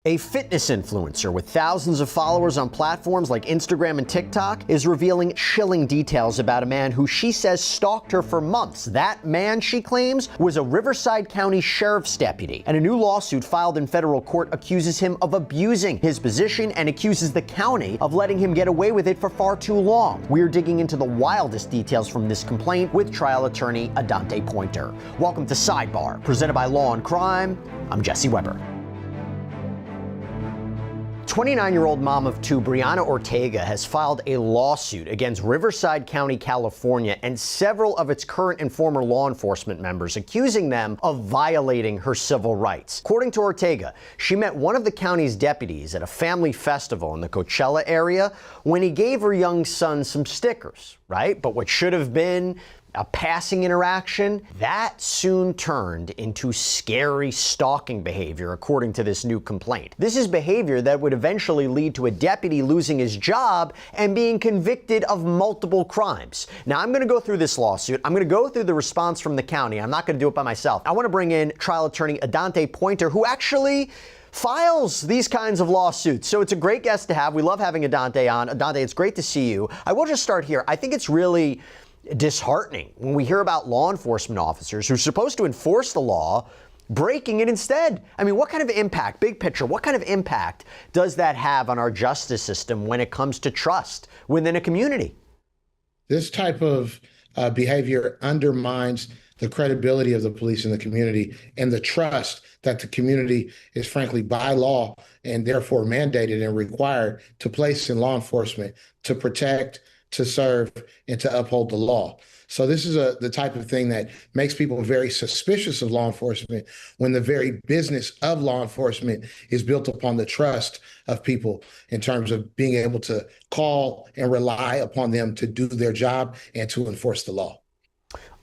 A fitness influencer with thousands of followers on platforms like Instagram and TikTok is revealing chilling details about a man who she says stalked her for months. That man, she claims, was a Riverside County Sheriff's deputy, and a new lawsuit filed in federal court accuses him of abusing his position and accuses the county of letting him get away with it for far too long. We're digging into the wildest details from this complaint with trial attorney Adante Pointer. Welcome to Sidebar, presented by Law&Crime. I'm Jesse Weber. 29-year-old mom of two, Briana Ortega, has filed a lawsuit against Riverside County, California, and several of its current and former law enforcement members, accusing them of violating her civil rights. According to Ortega, she met one of the county's deputies at a family festival in the Coachella area when he gave her young son some stickers, right? But what should have been a passing interaction, that soon turned into scary stalking behavior, according to this new complaint. This is behavior that would eventually lead to a deputy losing his job and being convicted of multiple crimes. Now, I'm going to go through this lawsuit. I'm going to go through the response from the county. I'm not going to do it by myself. I want to bring in trial attorney Adante Pointer, who actually files these kinds of lawsuits. So it's a great guest to have. We love having Adante on. Adante, it's great to see you. I will just start here. I think it's really disheartening when we hear about law enforcement officers who are supposed to enforce the law breaking it instead. I mean, what kind of impact, big picture, what kind of impact does that have on our justice system when it comes to trust within a community? This type of behavior undermines the credibility of the police in the community and the trust that the community is frankly by law and therefore mandated and required to place in law enforcement to protect, to serve, and to uphold the law. So this is the type of thing that makes people very suspicious of law enforcement when the very business of law enforcement is built upon the trust of people in terms of being able to call and rely upon them to do their job and to enforce the law.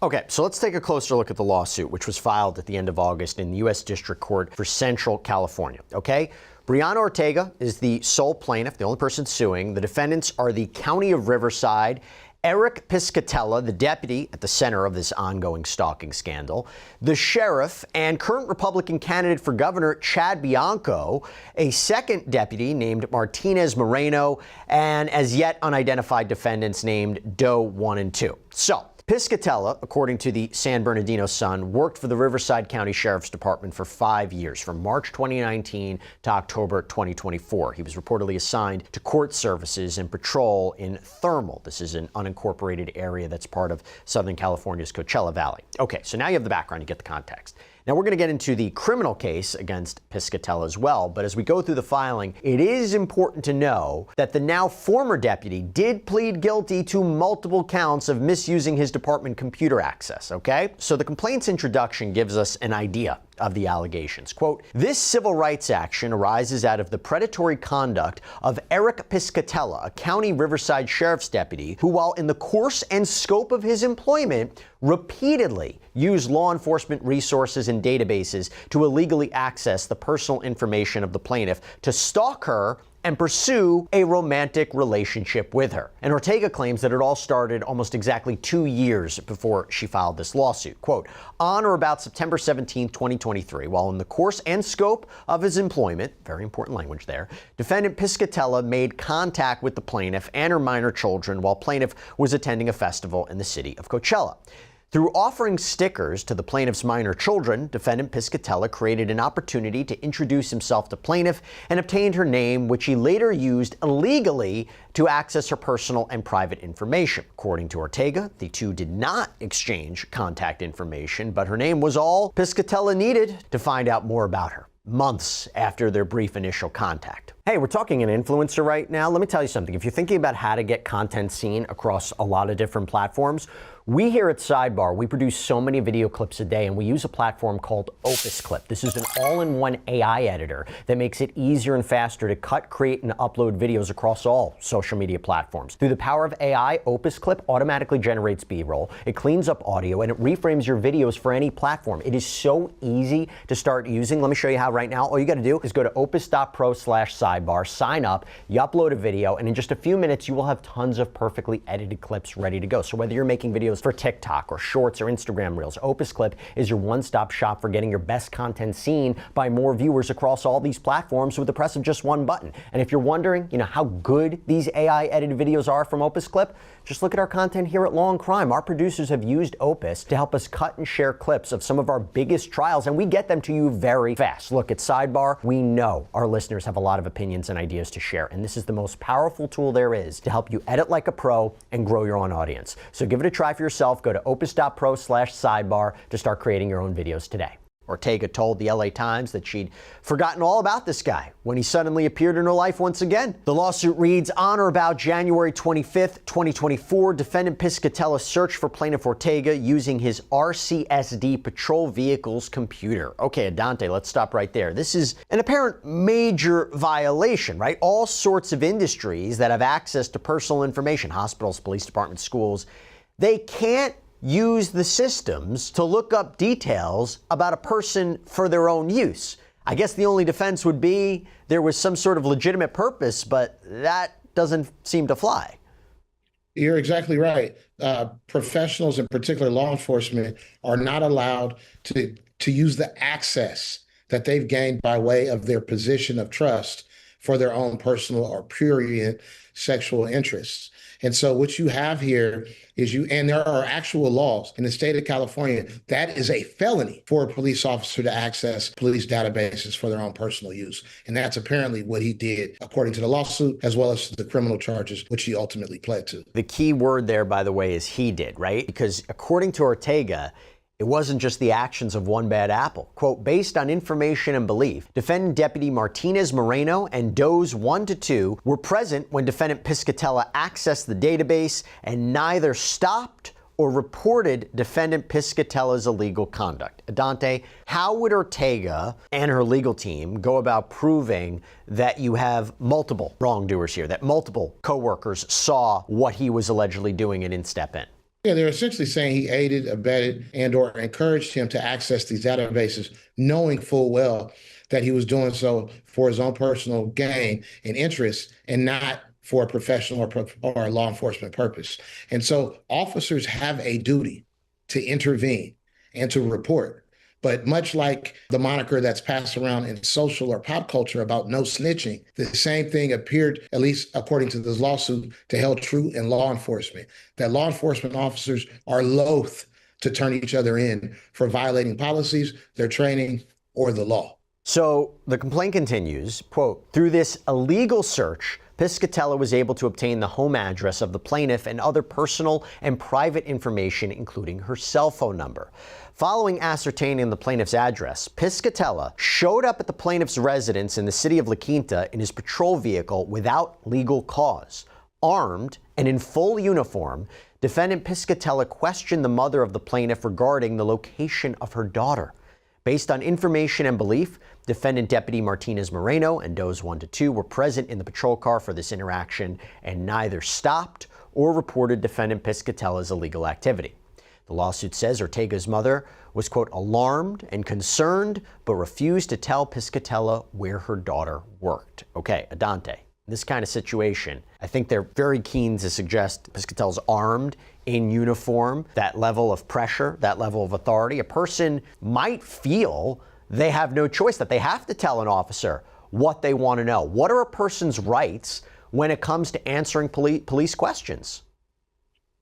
Okay, so let's take a closer look at the lawsuit, which was filed at the end of August in the U.S. District Court for Central California, okay? Briana Ortega is the sole plaintiff, the only person suing. The defendants are the County of Riverside, Eric Piscatella, the deputy at the center of this ongoing stalking scandal, the sheriff, and current Republican candidate for governor Chad Bianco, a second deputy named Martinez Moreno, and as yet unidentified defendants named Doe 1 and 2. So, Piscatella, according to the San Bernardino Sun, worked for the Riverside County Sheriff's Department for 5 years, from March 2019 to October 2024. He was reportedly assigned to court services and patrol in Thermal. This is an unincorporated area that's part of Southern California's Coachella Valley. Okay, so now you have the background, you get the context. Now, we're going to get into the criminal case against Piscatella as well, but as we go through the filing, it is important to know that the now former deputy did plead guilty to multiple counts of misusing his department computer access, okay? So the complaint's introduction gives us an idea of the allegations. Quote, this civil rights action arises out of the predatory conduct of Eric Piscatella, a county Riverside Sheriff's deputy, who, while in the course and scope of his employment, repeatedly used law enforcement resources and databases to illegally access the personal information of the plaintiff to stalk her and pursue a romantic relationship with her. And Ortega claims that it all started almost exactly 2 years before she filed this lawsuit. Quote, on or about September 17, 2023, while in the course and scope of his employment, very important language there, defendant Piscatella made contact with the plaintiff and her minor children while plaintiff was attending a festival in the city of Coachella. Through offering stickers to the plaintiff's minor children, defendant Piscatella created an opportunity to introduce himself to plaintiff and obtained her name, which he later used illegally to access her personal and private information. According to Ortega, the two did not exchange contact information, but her name was all Piscatella needed to find out more about her, months after their brief initial contact. Hey, we're talking an influencer right now. Let me tell you something. If you're thinking about how to get content seen across a lot of different platforms, we here at Sidebar, we produce so many video clips a day, and we use a platform called Opus Clip. This is an all-in-one AI editor that makes it easier and faster to cut, create, and upload videos across all social media platforms. Through the power of AI, Opus Clip automatically generates B-roll, it cleans up audio, and it reframes your videos for any platform. It is so easy to start using. Let me show you how right now. All you got to do is go to opus.pro/sidebar, sign up, you upload a video, and in just a few minutes, you will have tons of perfectly edited clips ready to go. So whether you're making videos videos for TikTok or Shorts or Instagram Reels, Opus Clip is your one-stop shop for getting your best content seen by more viewers across all these platforms with the press of just one button. And if you're wondering, how good these AI-edited videos are from Opus Clip, just look at our content here at Law&Crime. Our producers have used Opus to help us cut and share clips of some of our biggest trials, and we get them to you very fast. Look, at Sidebar, we know our listeners have a lot of opinions and ideas to share, and this is the most powerful tool there is to help you edit like a pro and grow your own audience. So give it a try for yourself. Go to opus.pro/sidebar to start creating your own videos today. Ortega told the LA Times that she'd forgotten all about this guy when he suddenly appeared in her life once again. The lawsuit reads, on or about January 25th, 2024, defendant Piscatella searched for plaintiff Ortega using his RCSD patrol vehicle's computer. Okay, Adante, let's stop right there. This is an apparent major violation, right? All sorts of industries that have access to personal information, hospitals, police departments, schools, they can't use the systems to look up details about a person for their own use. I guess the only defense would be there was some sort of legitimate purpose, but that doesn't seem to fly. You're exactly right. Professionals, in particular law enforcement, are not allowed to use the access that they've gained by way of their position of trust for their own personal or prurient sexual interests. And so what you have here is and there are actual laws in the state of California, that is a felony for a police officer to access police databases for their own personal use. And that's apparently what he did, according to the lawsuit, as well as the criminal charges, which he ultimately pled to. The key word there, by the way, is he did, right? Because according to Ortega, it wasn't just the actions of one bad apple. Quote, based on information and belief, defendant Deputy Martinez Moreno and Does 1 to 2 were present when defendant Piscatella accessed the database and neither stopped or reported defendant Piscatella's illegal conduct. Adante, how would Ortega and her legal team go about proving that you have multiple wrongdoers here, that multiple coworkers saw what he was allegedly doing and didn't step in? Yeah, they're essentially saying he aided, abetted, and or encouraged him to access these databases, knowing full well that he was doing so for his own personal gain and interest and not for a professional or a law enforcement purpose. And so officers have a duty to intervene and to report. But much like the moniker that's passed around in social or pop culture about no snitching, the same thing appeared, at least according to this lawsuit, to hold true in law enforcement, that law enforcement officers are loath to turn each other in for violating policies, their training, or the law. So the complaint continues, quote, through this illegal search, Piscatella was able to obtain the home address of the plaintiff and other personal and private information, including her cell phone number. Following ascertaining the plaintiff's address, Piscatella showed up at the plaintiff's residence in the city of La Quinta in his patrol vehicle without legal cause. Armed and in full uniform, defendant Piscatella questioned the mother of the plaintiff regarding the location of her daughter. Based on information and belief, defendant Deputy Martinez Moreno and Does 1 to 2 were present in the patrol car for this interaction and neither stopped or reported defendant Piscatella's illegal activity. The lawsuit says Ortega's mother was, quote, alarmed and concerned, but refused to tell Piscatella where her daughter worked. Okay, Adante, in this kind of situation, I think they're very keen to suggest Piscatella's armed, in uniform, that level of pressure, that level of authority. A person might feel they have no choice, that they have to tell an officer what they want to know. What are a person's rights when it comes to answering police questions?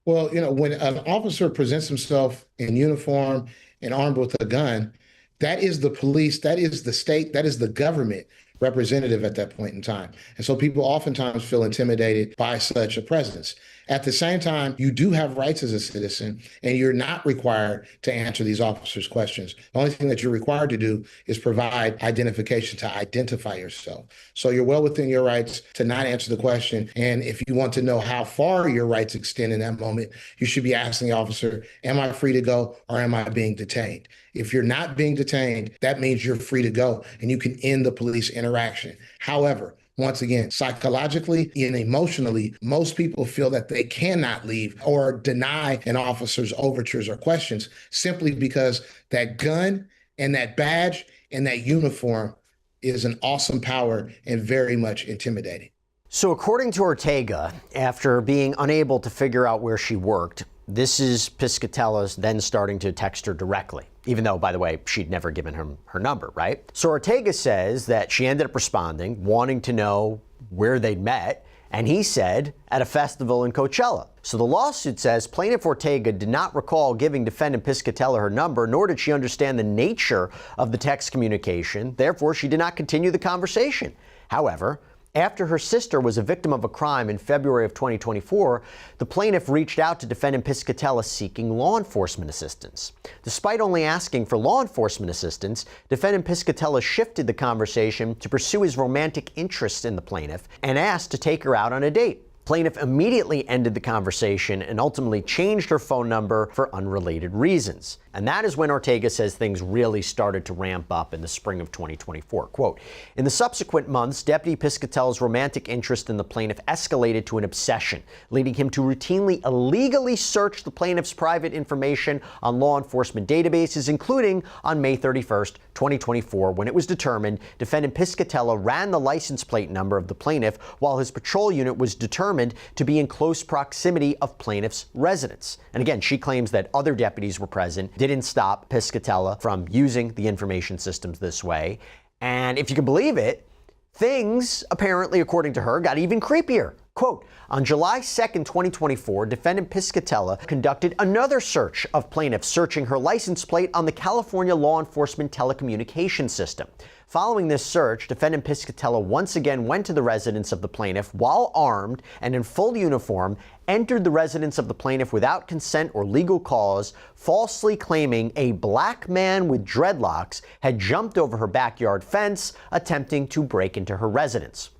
Well, when an officer presents himself in uniform and armed with a gun, that is the police, that is the state, that is the government representative at that point in time. And so people oftentimes feel intimidated by such a presence. At the same time, you do have rights as a citizen, and you're not required to answer these officers' questions. The only thing that you're required to do is provide identification to identify yourself. So you're well within your rights to not answer the question. And if you want to know how far your rights extend in that moment, you should be asking the officer, am I free to go or am I being detained? If you're not being detained, that means you're free to go and you can end the police interaction. However, once again, psychologically and emotionally, most people feel that they cannot leave or deny an officer's overtures or questions simply because that gun and that badge and that uniform is an awesome power and very much intimidating. So according to Ortega, after being unable to figure out where she worked, This is Piscatella's then starting to text her directly, even though, by the way, she'd never given him her number, right? So Ortega says that she ended up responding, wanting to know where they'd met, and he said at a festival in Coachella. So the lawsuit says plaintiff Ortega did not recall giving defendant Piscatella her number, nor did she understand the nature of the text communication. Therefore, she did not continue the conversation. However, after her sister was a victim of a crime in February of 2024, the plaintiff reached out to defendant Piscatella seeking law enforcement assistance. Despite only asking for law enforcement assistance, defendant Piscatella shifted the conversation to pursue his romantic interest in the plaintiff and asked to take her out on a date. Plaintiff immediately ended the conversation and ultimately changed her phone number for unrelated reasons. And that is when Ortega says things really started to ramp up in the spring of 2024. Quote, in the subsequent months, Deputy Piscatella's romantic interest in the plaintiff escalated to an obsession, leading him to routinely illegally search the plaintiff's private information on law enforcement databases, including on May 31st, 2024, when it was determined defendant Piscatella ran the license plate number of the plaintiff while his patrol unit was determined to be in close proximity of plaintiff's residence. And again, she claims that other deputies were present, didn't stop Piscatella from using the information systems this way. And if you can believe it, things apparently, according to her, got even creepier. Quote, on July 2nd, 2024, defendant Piscatella conducted another search of plaintiff, searching her license plate on the California law enforcement telecommunications system. Following this search, defendant Piscatella once again went to the residence of the plaintiff while armed and in full uniform, entered the residence of the plaintiff without consent or legal cause, falsely claiming a black man with dreadlocks had jumped over her backyard fence, attempting to break into her residence.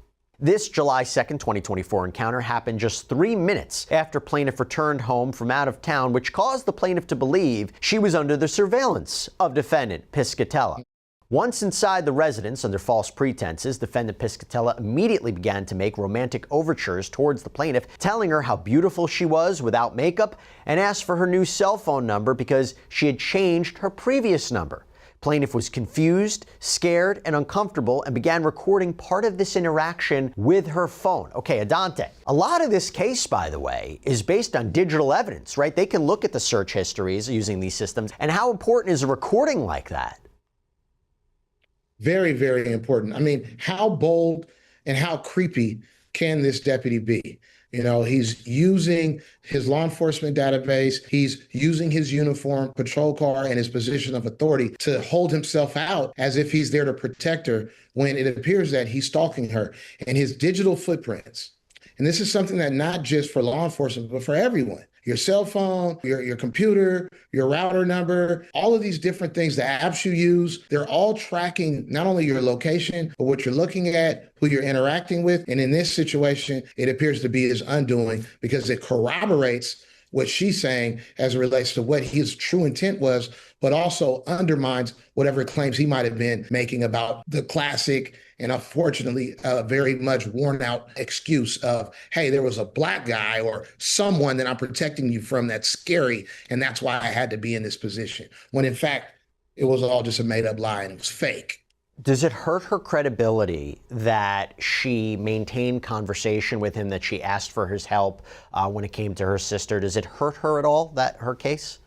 This July 2nd, 2024 encounter happened just 3 minutes after plaintiff returned home from out of town, which caused the plaintiff to believe she was under the surveillance of defendant Piscatella. Once inside the residence under false pretenses, defendant Piscatella immediately began to make romantic overtures towards the plaintiff, telling her how beautiful she was without makeup and asked for her new cell phone number because she had changed her previous number. Plaintiff was confused, scared, and uncomfortable and began recording part of this interaction with her phone. Okay, Adante, a lot of this case, by the way, is based on digital evidence, right? They can look at the search histories using these systems. And how important is a recording like that? Very, very important. I mean, how bold and how creepy can this deputy be? You know, he's using his law enforcement database. He's using his uniform, patrol car, and his position of authority to hold himself out as if he's there to protect her when it appears that he's stalking her. And his digital footprints. And this is something that not just for law enforcement, but for everyone. Your cell phone, your computer, your router number, all of these different things, the apps you use, they're all tracking not only your location, but what you're looking at, who you're interacting with. And in this situation, it appears to be his undoing because it corroborates what she's saying as it relates to what his true intent was, but also undermines whatever claims he might have been making about the classic and unfortunately very much worn out excuse of, hey, there was a black guy or someone that I'm protecting you from that's scary, and that's why I had to be in this position. When in fact, it was all just a made up lie and it was fake. Does it hurt her credibility that she maintained conversation with him, that she asked for his help when it came to her sister? Does it hurt her at all, that her case?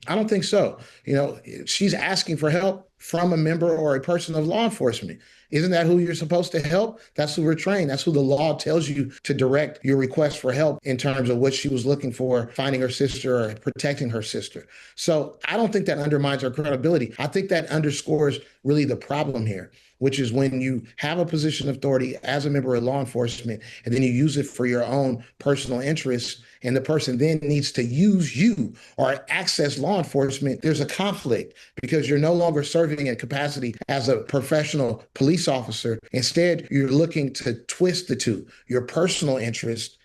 I don't think so. You know, she's asking for help from a member or a person of law enforcement. Isn't that who you're supposed to help? That's who we're trained. That's who the law tells you to direct your request for help in terms of what she was looking for, finding her sister or protecting her sister. So I don't think that undermines her credibility. I think that underscores really the problem here, which is when you have a position of authority as a member of law enforcement, and then you use it for your own personal interests, and the person then needs to use you or access law enforcement, there's a conflict because you're no longer serving in capacity as a professional police officer. Instead, you're looking to twist the two, your personal interest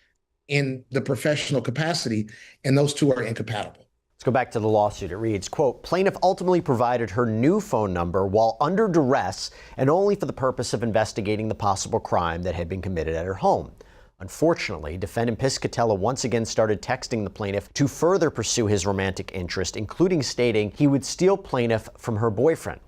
in the professional capacity, and those two are incompatible. Let's go back to the lawsuit. It reads, quote, plaintiff ultimately provided her new phone number while under duress and only for the purpose of investigating the possible crime that had been committed at her home. Unfortunately, defendant Piscatella once again started texting the plaintiff to further pursue his romantic interest, including stating he would steal plaintiff from her boyfriend.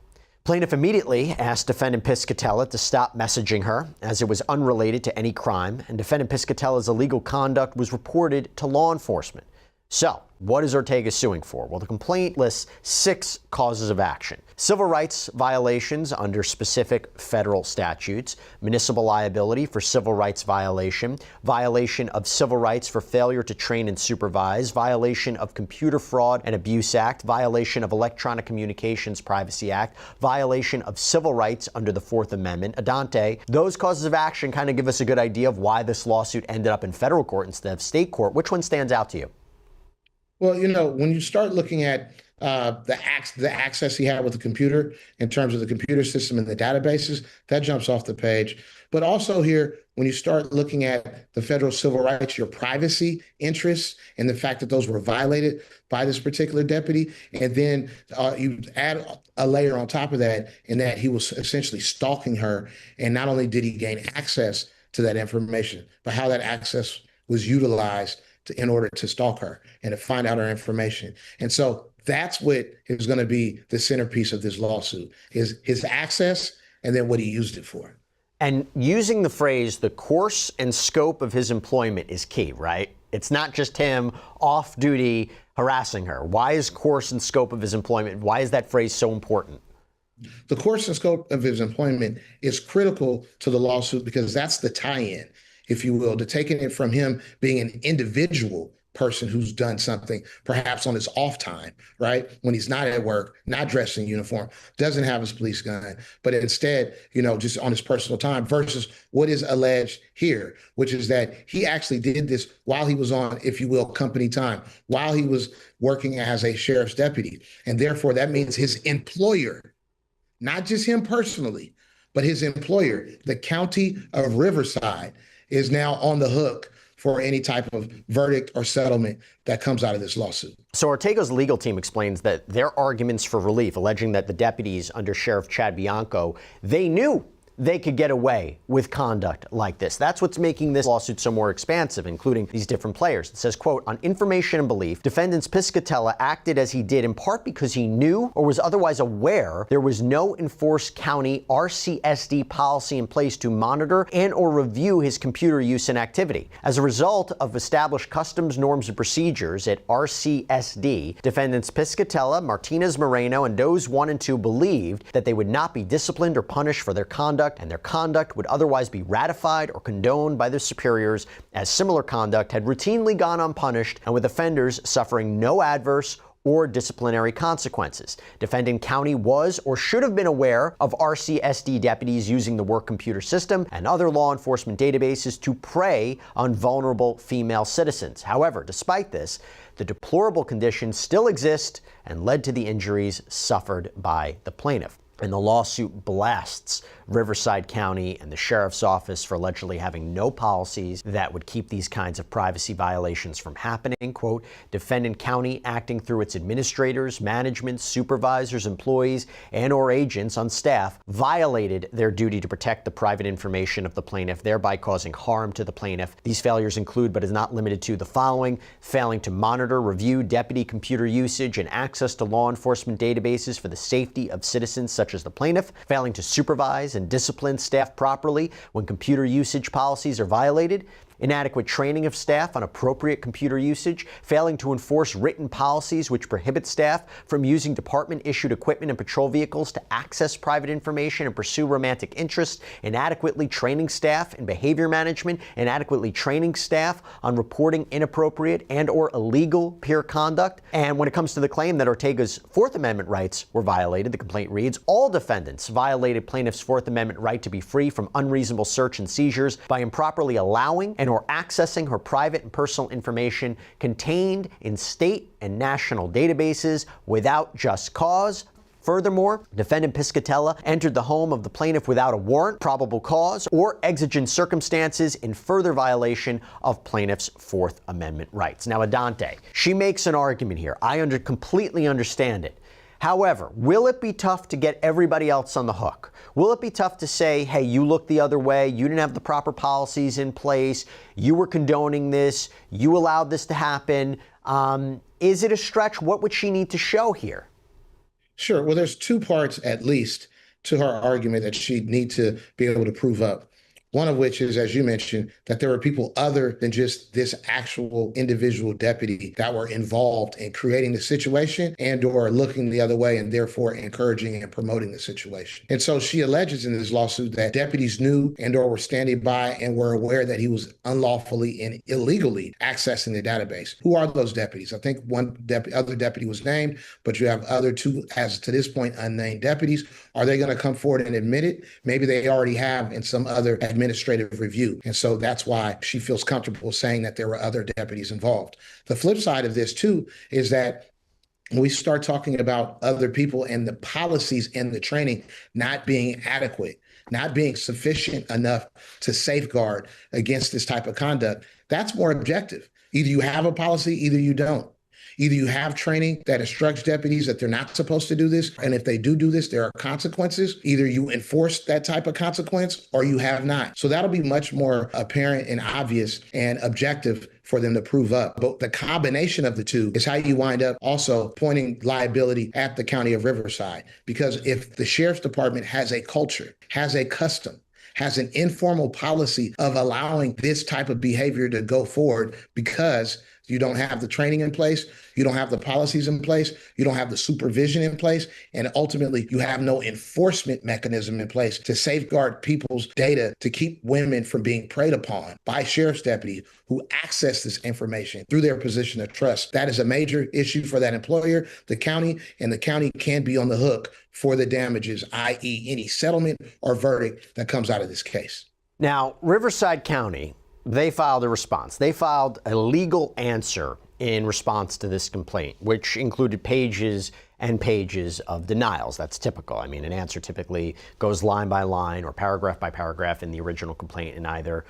Plaintiff immediately asked defendant Piscatella to stop messaging her, as it was unrelated to any crime, and defendant Piscatella's illegal conduct was reported to law enforcement. So, what is Ortega suing for? Well, the complaint lists 6 causes of action: civil rights violations under specific federal statutes, municipal liability for civil rights violation, violation of civil rights for failure to train and supervise, violation of Computer Fraud and Abuse Act, violation of Electronic Communications Privacy Act, violation of civil rights under the Fourth Amendment. Adante, those causes of action kind of give us a good idea of why this lawsuit ended up in federal court instead of state court. Which one stands out to you? Well, when you start looking at the access he had with the computer in terms of the computer system and the databases, that jumps off the page. But also here, when you start looking at the federal civil rights, your privacy interests, and the fact that those were violated by this particular deputy, and then you add a layer on top of that, in that he was essentially stalking her. And not only did he gain access to that information, but how that access was utilized in order to stalk her and to find out her information. And so that's what is going to be the centerpiece of this lawsuit, is his access and then what he used it for. And using the phrase, the course and scope of his employment is key, right? It's not just him off duty harassing her. Why is course and scope of his employment? Why is that phrase so important? The course and scope of his employment is critical to the lawsuit because that's the tie-in, if you will, to taking it from him being an individual person who's done something perhaps on his off time, right? When he's not at work, not dressed in uniform, doesn't have his police gun, but instead, just on his personal time, versus what is alleged here, which is that he actually did this while he was on, if you will, company time, while he was working as a sheriff's deputy. And therefore, that means his employer, not just him personally, but his employer, the county of Riverside, is now on the hook for any type of verdict or settlement that comes out of this lawsuit. So Ortega's legal team explains that their arguments for relief, alleging that the deputies under Sheriff Chad Bianco, they knew they could get away with conduct like this. That's what's making this lawsuit so more expansive, including these different players. It says, quote, on information and belief, defendants Piscatella acted as he did in part because he knew or was otherwise aware there was no enforced county RCSD policy in place to monitor and or review his computer use and activity. As a result of established customs, norms, and procedures at RCSD, defendants Piscatella, Martinez Moreno, and Does 1 and 2 believed that they would not be disciplined or punished for their conduct, and their conduct would otherwise be ratified or condoned by their superiors, as similar conduct had routinely gone unpunished and with offenders suffering no adverse or disciplinary consequences. Defendant county was or should have been aware of RCSD deputies using the work computer system and other law enforcement databases to prey on vulnerable female citizens. However, despite this, the deplorable conditions still exist and led to the injuries suffered by the plaintiff. And the lawsuit blasts Riverside County and the sheriff's office for allegedly having no policies that would keep these kinds of privacy violations from happening. Quote, defendant county acting through its administrators, management, supervisors, employees, and or agents on staff violated their duty to protect the private information of the plaintiff, thereby causing harm to the plaintiff. These failures include, but is not limited to, the following: failing to monitor, review deputy computer usage and access to law enforcement databases for the safety of citizens such as the plaintiff, failing to supervise and discipline staff properly when computer usage policies are violated, inadequate training of staff on appropriate computer usage, failing to enforce written policies which prohibit staff from using department-issued equipment and patrol vehicles to access private information and pursue romantic interests, inadequately training staff in behavior management, inadequately training staff on reporting inappropriate and or illegal peer conduct. And when it comes to the claim that Ortega's Fourth Amendment rights were violated, the complaint reads, all defendants violated plaintiff's Fourth Amendment right to be free from unreasonable search and seizures by improperly allowing and or accessing her private and personal information contained in state and national databases without just cause. Furthermore, defendant Piscatella entered the home of the plaintiff without a warrant, probable cause, or exigent circumstances in further violation of plaintiff's Fourth Amendment rights. Now, Adante, she makes an argument here. I completely understand it. However, will it be tough to get everybody else on the hook? Will it be tough to say, hey, you looked the other way, you didn't have the proper policies in place, you were condoning this, you allowed this to happen? Is it a stretch? What would she need to show here? Sure. Well, there's two parts, at least, to her argument that she'd need to be able to prove up. One of which is, as you mentioned, that there were people other than just this actual individual deputy that were involved in creating the situation and or looking the other way and therefore encouraging and promoting the situation. And so she alleges in this lawsuit that deputies knew and or were standing by and were aware that he was unlawfully and illegally accessing the database. Who are those deputies? I think one other deputy was named, but you have other two, as to this point, unnamed deputies. Are they going to come forward and admit it? Maybe they already have in some other administrative review. And so that's why she feels comfortable saying that there were other deputies involved. The flip side of this, too, is that when we start talking about other people and the policies and the training not being adequate, not being sufficient enough to safeguard against this type of conduct, that's more objective. Either you have a policy, either you don't. Either you have training that instructs deputies that they're not supposed to do this, and if they do this, there are consequences. Either you enforce that type of consequence or you have not. So that'll be much more apparent and obvious and objective for them to prove up. But the combination of the two is how you wind up also pointing liability at the county of Riverside. Because if the sheriff's department has a culture, has a custom, has an informal policy of allowing this type of behavior to go forward because you don't have the training in place, you don't have the policies in place, you don't have the supervision in place, and ultimately you have no enforcement mechanism in place to safeguard people's data to keep women from being preyed upon by sheriff's deputies who access this information through their position of trust. That is a major issue for that employer, the county, and the county can be on the hook for the damages, i.e. any settlement or verdict that comes out of this case. Now, Riverside County, they filed a response. They filed a legal answer in response to this complaint, which included pages and pages of denials. That's typical. I mean, an answer typically goes line by line or paragraph by paragraph in the original complaint and either,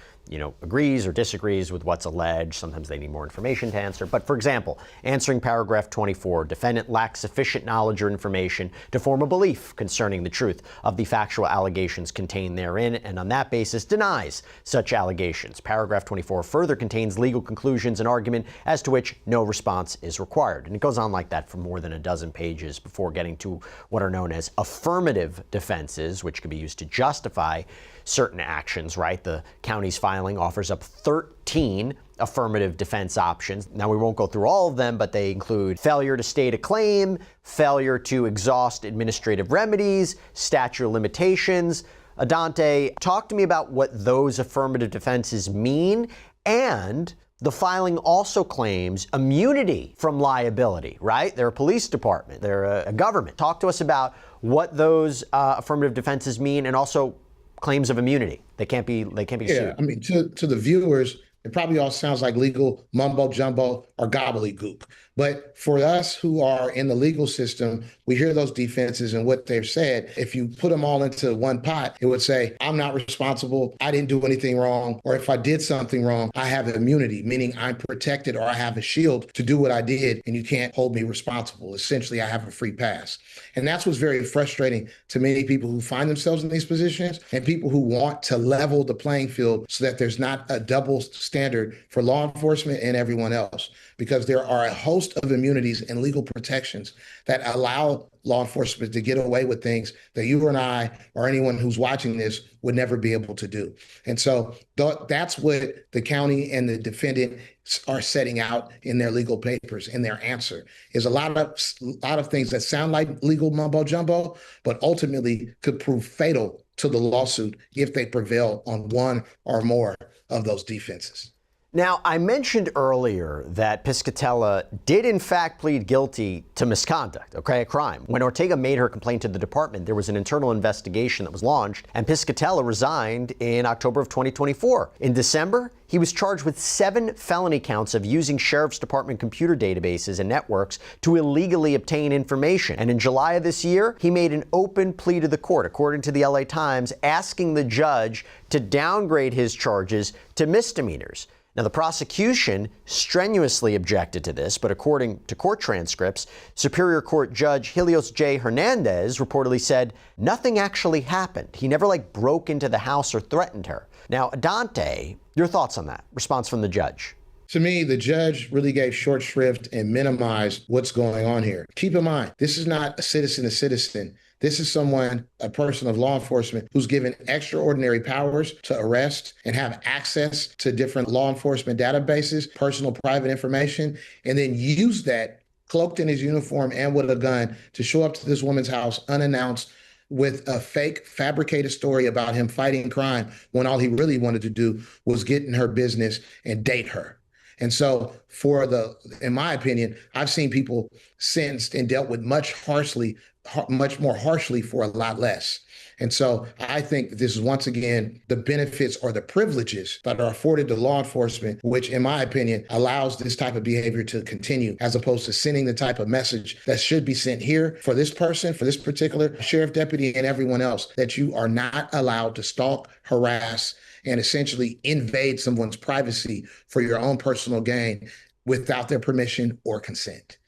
agrees or disagrees with what's alleged. Sometimes they need more information to answer. But for example, answering paragraph 24, defendant lacks sufficient knowledge or information to form a belief concerning the truth of the factual allegations contained therein, and on that basis denies such allegations. Paragraph 24 further contains legal conclusions and argument as to which no response is required. And it goes on like that for more than a dozen pages before getting to what are known as affirmative defenses, which can be used to justify certain actions, right? The county's filing offers up 13 affirmative defense options. Now, we won't go through all of them, but they include failure to state a claim, failure to exhaust administrative remedies, statute of limitations. Adante, talk to me about what those affirmative defenses mean, and the filing also claims immunity from liability, right? They're a police department, they're a government. Talk to us about what those affirmative defenses mean, and also claims of immunity. They can't be sued. Yeah, I mean, to the viewers, it probably all sounds like legal mumbo jumbo or gobbledygook. But for us who are in the legal system, we hear those defenses and what they've said. If you put them all into one pot, it would say, I'm not responsible, I didn't do anything wrong, or if I did something wrong, I have immunity, meaning I'm protected or I have a shield to do what I did and you can't hold me responsible. Essentially, I have a free pass. And that's what's very frustrating to many people who find themselves in these positions and people who want to level the playing field so that there's not a double standard for law enforcement and everyone else, because there are a host of immunities and legal protections that allow law enforcement to get away with things that you and I or anyone who's watching this would never be able to do. And so that's what the county and the defendant are setting out in their legal papers. And their answer is a lot of things that sound like legal mumbo jumbo, but ultimately could prove fatal to the lawsuit if they prevail on one or more of those defenses. Now, I mentioned earlier that Piscatella did in fact plead guilty to misconduct, a crime. When Ortega made her complaint to the department, there was an internal investigation that was launched, and Piscatella resigned in October of 2024. In December, he was charged with 7 felony counts of using Sheriff's Department computer databases and networks to illegally obtain information. And in July of this year, he made an open plea to the court, according to the LA Times, asking the judge to downgrade his charges to misdemeanors. Now, the prosecution strenuously objected to this, but according to court transcripts, Superior Court Judge Helios J. Hernandez reportedly said nothing actually happened. He never broke into the house or threatened her. Now, Adante, your thoughts on that? Response from the judge. To me, the judge really gave short shrift and minimized what's going on here. Keep in mind, this is not a citizen to citizen. This is someone, a person of law enforcement, who's given extraordinary powers to arrest and have access to different law enforcement databases, personal private information, and then use that cloaked in his uniform and with a gun to show up to this woman's house unannounced with a fake fabricated story about him fighting crime when all he really wanted to do was get in her business and date her. And so in my opinion, I've seen people sentenced and dealt with much more harshly for a lot less. And so I think this is, once again, the benefits or the privileges that are afforded to law enforcement, which in my opinion allows this type of behavior to continue, as opposed to sending the type of message that should be sent here for this person, for this particular sheriff deputy and everyone else, that you are not allowed to stalk, harass, and essentially invade someone's privacy for your own personal gain without their permission or consent.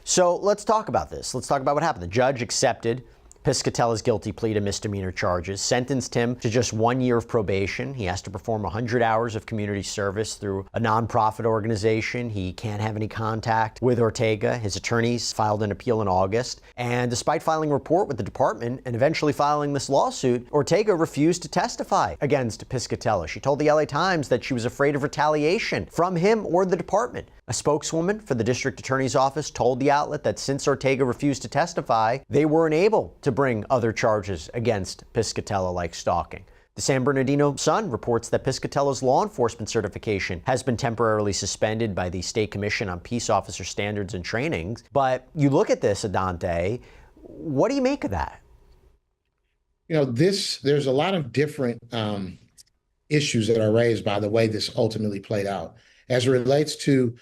So let's talk about this. Let's talk about what happened. The judge accepted Piscatella's guilty plea to misdemeanor charges, sentenced him to just 1 year of probation. He has to perform 100 hours of community service through a nonprofit organization. He can't have any contact with Ortega. His attorneys filed an appeal in August. And despite filing a report with the department and eventually filing this lawsuit, Ortega refused to testify against Piscatella. She told the LA Times that she was afraid of retaliation from him or the department. A spokeswoman for the district attorney's office told the outlet that since Ortega refused to testify, they weren't able to bring other charges against Piscatella like stalking. The San Bernardino Sun reports that Piscatella's law enforcement certification has been temporarily suspended by the State Commission on Peace Officer Standards and Trainings. But you look at this, Adante, what do you make of that? You know, there's a lot of different issues that are raised by the way this ultimately played out. As it relates to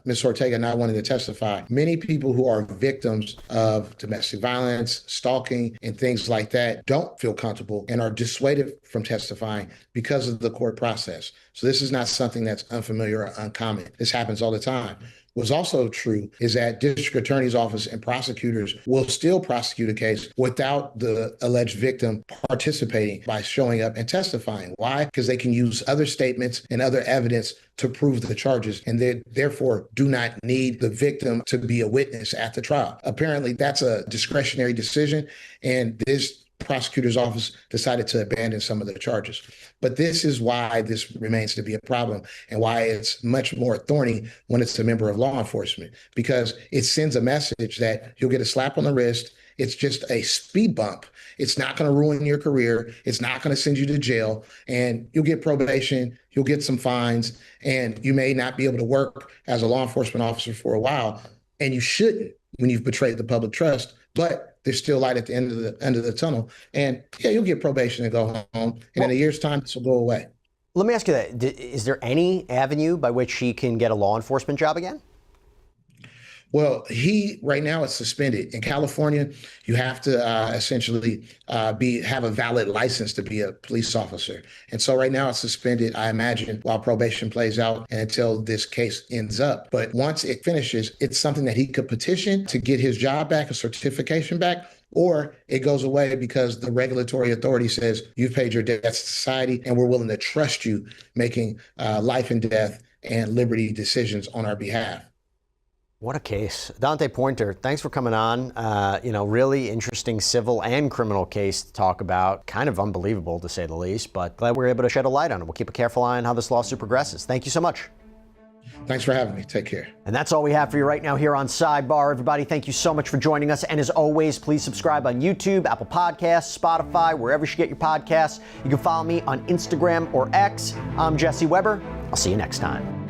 Ms. Ortega not wanting to testify, many people who are victims of domestic violence, stalking, and things like that don't feel comfortable and are dissuaded from testifying because of the court process. So this is not something that's unfamiliar or uncommon. This happens all the time. What's also true is that district attorney's office and prosecutors will still prosecute a case without the alleged victim participating by showing up and testifying. Why? Because they can use other statements and other evidence to prove the charges, and they therefore do not need the victim to be a witness at the trial. Apparently, that's a discretionary decision, and this prosecutor's office decided to abandon some of the charges. But this is why this remains to be a problem and why it's much more thorny when it's a member of law enforcement, because it sends a message that you'll get a slap on the wrist. It's just a speed bump. It's not going to ruin your career. It's not going to send you to jail, and you'll get probation. You'll get some fines, and you may not be able to work as a law enforcement officer for a while, and you shouldn't when you've betrayed the public trust. But there's still light at the end of the tunnel. And yeah, you'll get probation and go home. And in a year's time, this will go away. Let me ask you that. Is there any avenue by which he can get a law enforcement job again? Well, right now it's suspended. In California, you have to essentially have a valid license to be a police officer. And so right now it's suspended, I imagine, while probation plays out and until this case ends up. But once it finishes, it's something that he could petition to get his job back, a certification back, or it goes away because the regulatory authority says you've paid your debts to society and we're willing to trust you making life and death and liberty decisions on our behalf. What a case. Adante Pointer, thanks for coming on. Really interesting civil and criminal case to talk about. Kind of unbelievable, to say the least, but glad we're able to shed a light on it. We'll keep a careful eye on how this lawsuit progresses. Thank you so much. Thanks for having me. Take care. And that's all we have for you right now here on Sidebar. Everybody, thank you so much for joining us. And as always, please subscribe on YouTube, Apple Podcasts, Spotify, wherever you get your podcasts. You can follow me on Instagram or X. I'm Jesse Weber. I'll see you next time.